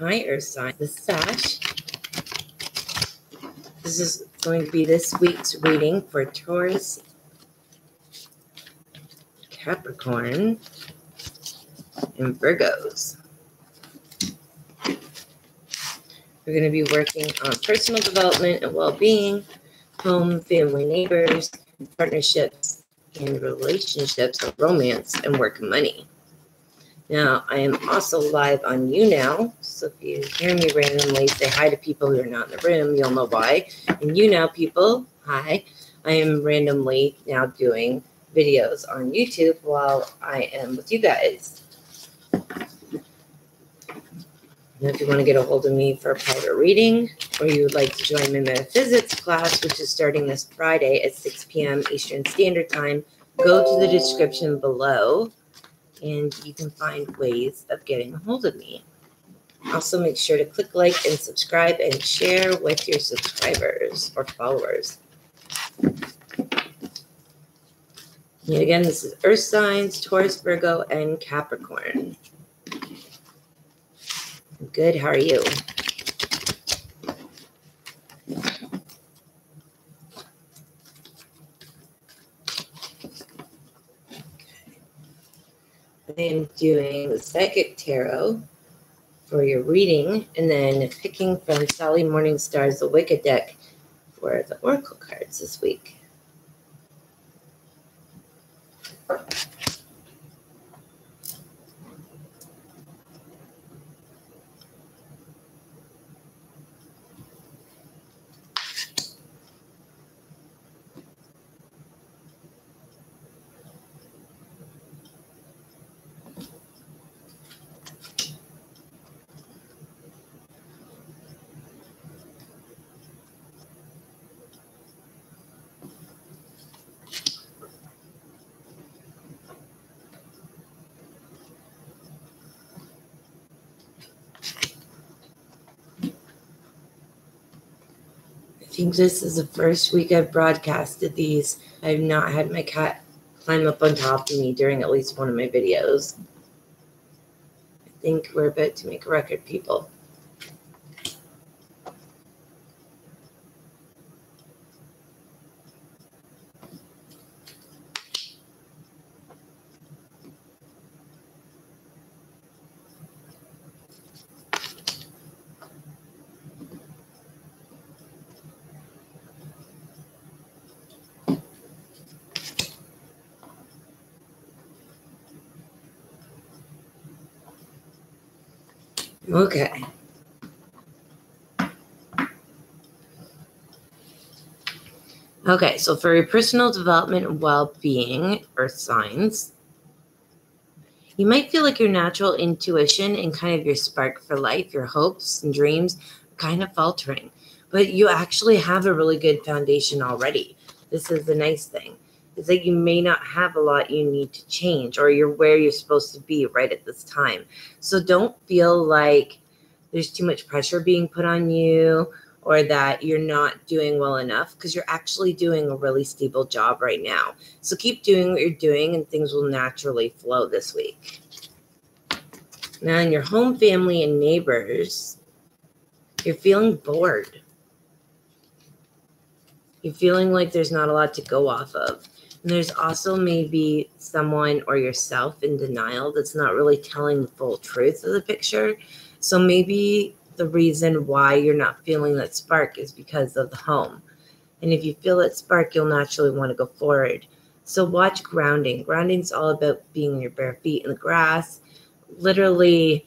Hi, Earth sign. The sash. This is going to be this week's reading for Taurus, Capricorn, and Virgos. We're going to be working on personal development and well-being, home, family, neighbors, partnerships, and relationships, and romance, and work and money. Now, I am also live on YouNow, so if you hear me randomly say hi to people who are not in the room, you'll know why. And YouNow people, hi. I am randomly now doing videos on YouTube while I am with you guys. And if you want to get a hold of me for a private reading, or you would like to join my metaphysics class, which is starting this Friday at 6 p.m. Eastern Standard Time, go to the description below, and you can find ways of getting a hold of me. Also, make sure to click like and subscribe and share with your subscribers or followers. And again, this is Earth signs, Taurus, Virgo, and Capricorn. Good. How are you? I am doing the Psychic Tarot for your reading, and then picking from Sally Morningstar's The Wicked deck for the Oracle cards this week. I think this is the first week I've broadcasted these. I have not had my cat climb up on top of me during at least one of my videos. I think we're about to make a record, people. Okay. Okay, so for your personal development and well-being, Earth signs, you might feel like your natural intuition and kind of your spark for life, your hopes and dreams, are kind of faltering. But you actually have a really good foundation already. This is the nice thing. Is that you may not have a lot you need to change, or you're where you're supposed to be right at this time. So don't feel like there's too much pressure being put on you, or that you're not doing well enough, because you're actually doing a really stable job right now. So keep doing what you're doing, and things will naturally flow this week. Now, in your home, family, and neighbors, you're feeling bored. You're feeling like there's not a lot to go off of. And there's also maybe someone or yourself in denial that's not really telling the full truth of the picture. So maybe the reason why you're not feeling that spark is because of the home. And if you feel that spark, you'll naturally want to go forward. So watch grounding. Grounding's all about being on your bare feet in the grass, literally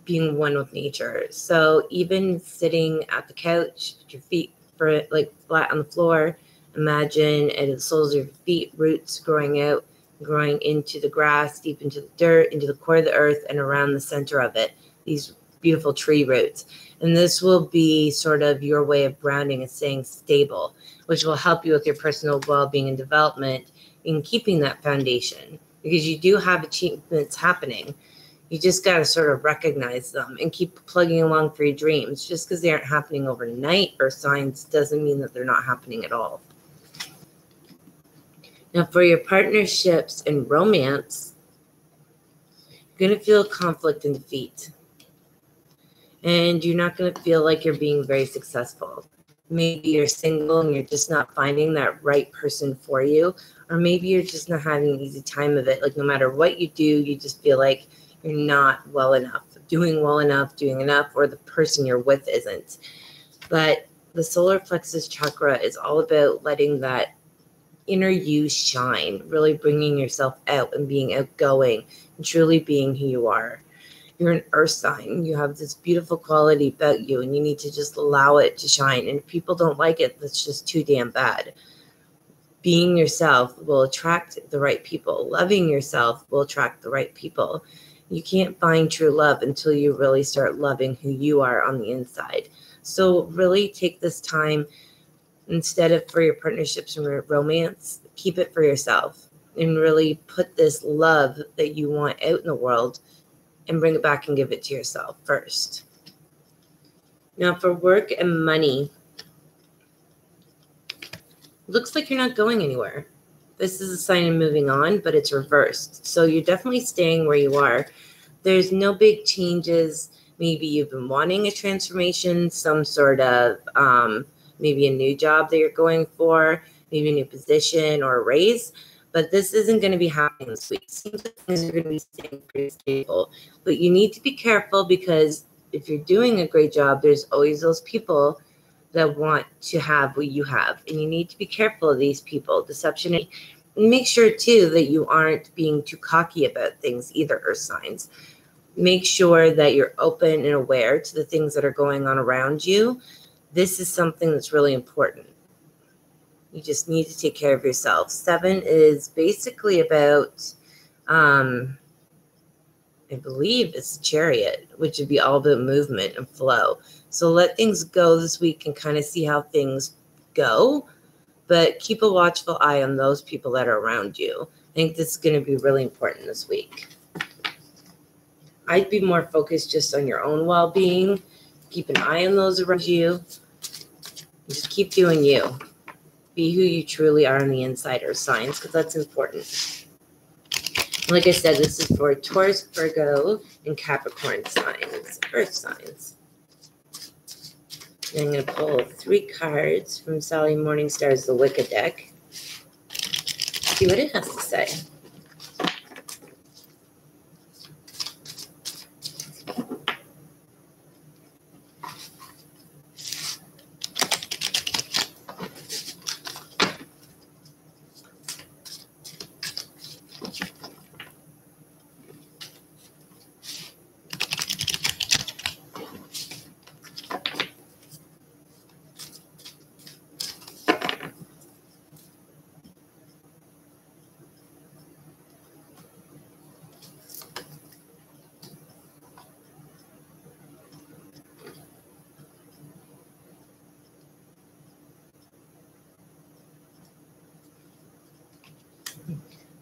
being one with nature. So even sitting at the couch, your feet flat on the floor, imagine the soles of your feet, roots growing out, growing into the grass, deep into the dirt, into the core of the earth, and around the center of it, these beautiful tree roots. And this will be sort of your way of grounding and staying stable, which will help you with your personal well-being and development in keeping that foundation, because you do have achievements happening. You just got to sort of recognize them and keep plugging along for your dreams. Just because they aren't happening overnight or signs doesn't mean that they're not happening at all. Now, for your partnerships and romance, you're going to feel conflict and defeat. and you're not going to feel like you're being very successful. Maybe you're single and you're just not finding that right person for you, or maybe you're just not having an easy time of it. Like no matter what you do, you just feel like you're not well enough, doing enough, or the person you're with isn't. But the solar plexus chakra is all about letting that inner you shine, really bringing yourself out and being outgoing and truly being who you are. You're an earth sign. You have this beautiful quality about you, and you need to just allow it to shine. And if people don't like it, that's just too damn bad. Being yourself will attract the right people. Loving yourself will attract the right people. You can't find true love until you really start loving who you are on the inside. So really take this time, instead of for your partnerships and romance, keep it for yourself and really put this love that you want out in the world and bring it back and give it to yourself first. Now for work and money, looks like you're not going anywhere. This is a sign of moving on, but it's reversed. So you're definitely staying where you are. There's no big changes. Maybe you've been wanting a transformation, some sort of maybe a new job that you're going for, maybe a new position or a raise. But this isn't going to be happening this week. It seems like things are going to be staying pretty stable. But you need to be careful, because if you're doing a great job, there's always those people that want to have what you have. And you need to be careful of these people. Deception. And make sure, too, that you aren't being too cocky about things either, earth signs. Make sure that you're open and aware to the things that are going on around you. This is something that's really important. You just need to take care of yourself. 7 is basically about, I believe it's Chariot, which would be all about movement and flow. So let things go this week and kind of see how things go. But keep a watchful eye on those people that are around you. I think this is going to be really important this week. I'd be more focused just on your own well-being. Keep an eye on those around you. Just keep doing you. Be who you truly are on the inside, or signs, because that's important. Like I said, this is for Taurus, Virgo, and Capricorn signs, earth signs. And I'm going to pull 3 cards from Sally Morningstar's The Wicca deck. See what it has to say.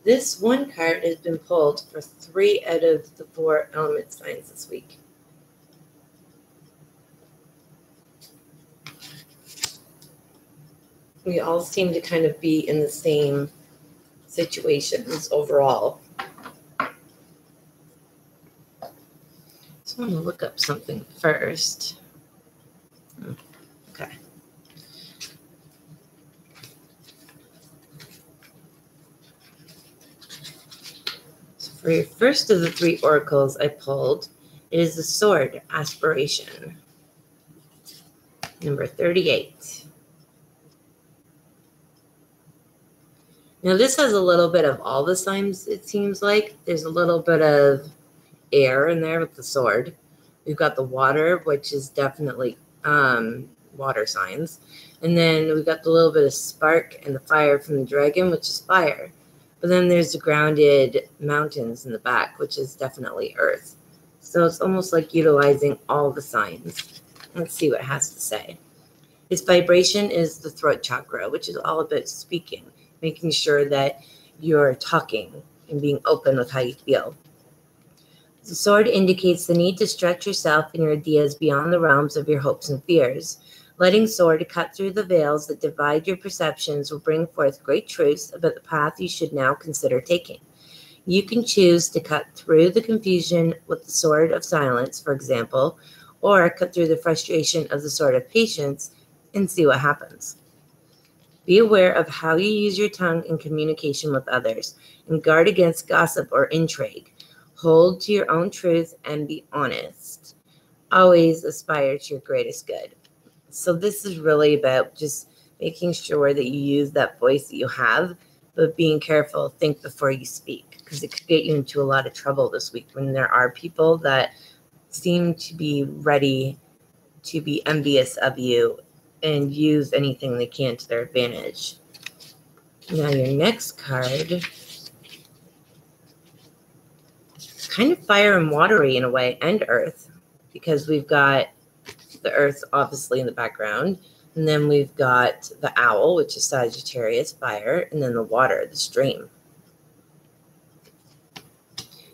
This one card has been pulled for 3 out of the 4 element signs this week. We all seem to kind of be in the same situations overall. So I'm going to look up something first. Okay. For your first of the 3 oracles I pulled, it is the Sword Aspiration, number 38. Now this has a little bit of all the signs, it seems like. There's a little bit of air in there with the sword. We've got the water, which is definitely water signs. And then we've got the little bit of spark and the fire from the dragon, which is fire. But then there's the grounded mountains in the back, which is definitely earth. So it's almost like utilizing all the signs. Let's see what it has to say. Its vibration is the throat chakra, which is all about speaking, making sure that you're talking and being open with how you feel. The sword indicates the need to stretch yourself and your ideas beyond the realms of your hopes and fears. Letting sword cut through the veils that divide your perceptions will bring forth great truths about the path you should now consider taking. You can choose to cut through the confusion with the sword of silence, for example, or cut through the frustration of the sword of patience and see what happens. Be aware of how you use your tongue in communication with others, and guard against gossip or intrigue. Hold to your own truth and be honest. Always aspire to your greatest good. So this is really about just making sure that you use that voice that you have, but being careful, think before you speak, because it could get you into a lot of trouble this week when there are people that seem to be ready to be envious of you and use anything they can to their advantage. Now your next card, kind of fire and watery in a way, and earth, because we've got the earth obviously in the background, and then we've got the owl, which is Sagittarius, fire, and then the water, the stream.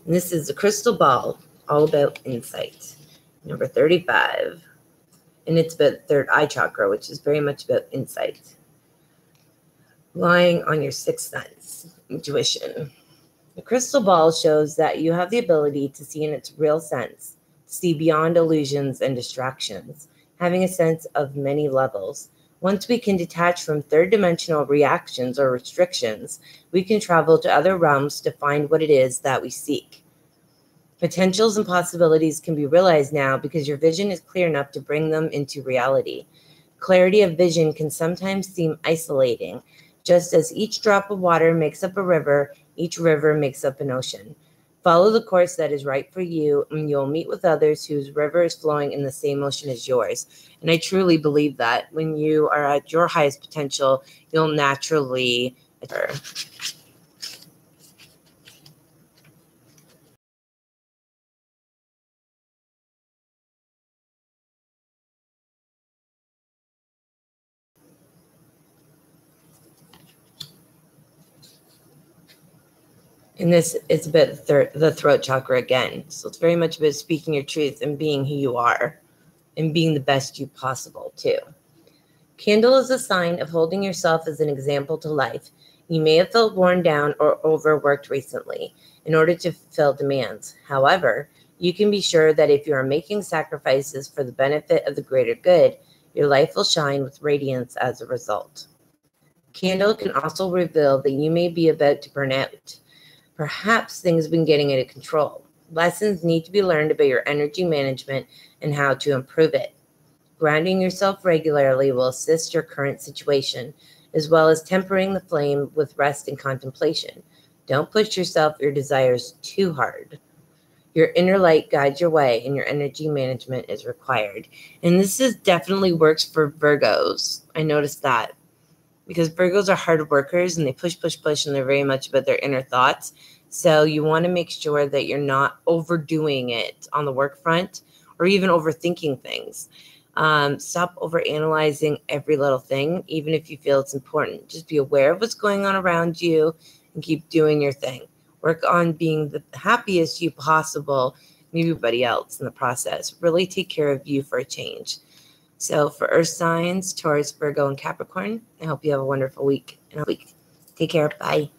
And this is the crystal ball, all about insight, number 35. And it's about the third eye chakra, which is very much about insight. Lying on your sixth sense, intuition. The crystal ball shows that you have the ability to see in its real sense, to see beyond illusions and distractions, having a sense of many levels. Once we can detach from third-dimensional reactions or restrictions, we can travel to other realms to find what it is that we seek. Potentials and possibilities can be realized now because your vision is clear enough to bring them into reality. Clarity of vision can sometimes seem isolating. Just as each drop of water makes up a river, each river makes up an ocean. Follow the course that is right for you, and you'll meet with others whose river is flowing in the same ocean as yours. And I truly believe that when you are at your highest potential, you'll naturally occur. And this is about the throat chakra again. So it's very much about speaking your truth and being who you are and being the best you possible too. Candle is a sign of holding yourself as an example to life. You may have felt worn down or overworked recently in order to fulfill demands. However, you can be sure that if you are making sacrifices for the benefit of the greater good, your life will shine with radiance as a result. Candle can also reveal that you may be about to burn out. Perhaps things have been getting out of control. Lessons need to be learned about your energy management and how to improve it. Grounding yourself regularly will assist your current situation, as well as tempering the flame with rest and contemplation. Don't push yourself or your desires too hard. Your inner light guides your way, and your energy management is required. And this definitely works for Virgos. I noticed that. Because Virgos are hard workers and they push, and they're very much about their inner thoughts. So you want to make sure that you're not overdoing it on the work front or even overthinking things. Stop overanalyzing every little thing, even if you feel it's important. Just be aware of what's going on around you and keep doing your thing. Work on being the happiest you possible, maybe everybody else in the process. Really take care of you for a change. So for Earth signs, Taurus, Virgo, and Capricorn, I hope you have a wonderful week. Take care. Bye.